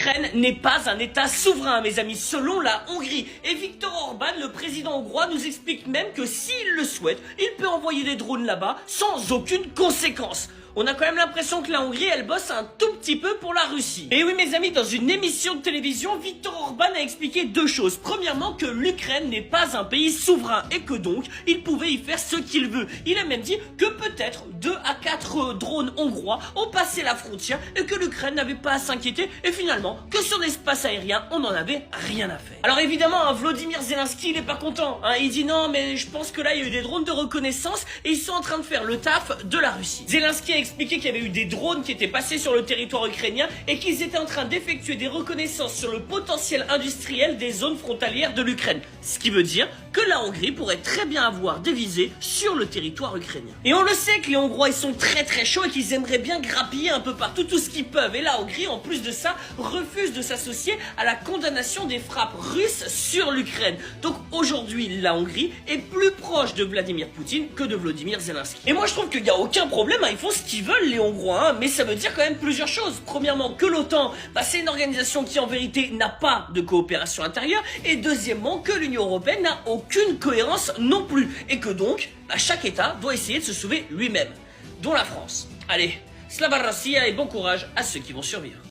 L'Ukraine n'est pas un État souverain, mes amis, selon la Hongrie. Et Viktor Orban, le président hongrois, nous explique même que s'il le souhaite, il peut envoyer des drones là-bas sans aucune conséquence. On a quand même l'impression que la Hongrie, elle bosse un tout petit peu pour la Russie. Et oui, mes amis, dans une émission de télévision, Viktor Orban a expliqué deux choses. Premièrement, que l'Ukraine n'est pas un pays souverain et que donc, il pouvait y faire ce qu'il veut. Il a même dit que peut-être 2 à 4 drones hongrois ont passé la frontière et que l'Ukraine n'avait pas à s'inquiéter et finalement, que sur l'espace aérien, on n'en avait rien à faire. Alors évidemment, Volodymyr Zelensky, il est pas content. Il dit non, mais je pense que là, il y a eu des drones de reconnaissance et ils sont en train de faire le taf de la Russie. Zelensky a expliqué qu'il y avait eu des drones qui étaient passés sur le territoire ukrainien et qu'ils étaient en train d'effectuer des reconnaissances sur le potentiel industriel des zones frontalières de l'Ukraine. Ce qui veut dire que la Hongrie pourrait très bien avoir des visées sur le territoire ukrainien. Et on le sait que les Hongrois ils sont très chauds et qu'ils aimeraient bien grappiller un peu partout tout ce qu'ils peuvent. Et la Hongrie, en plus de ça, refuse de s'associer à la condamnation des frappes russes sur l'Ukraine. Donc aujourd'hui, la Hongrie est plus proche de Vladimir Poutine que de Volodymyr Zelensky. Et moi je trouve qu'il n'y a aucun problème, ils font ce qu'ils veulent les Hongrois, mais ça veut dire quand même plusieurs choses. Premièrement, que l'OTAN, c'est une organisation qui en vérité n'a pas de coopération intérieure, et deuxièmement, que l'Union européenne n'a aucune cohérence non plus, et que donc, chaque État doit essayer de se sauver lui-même, dont la France. Allez, slava Russia et bon courage à ceux qui vont survivre.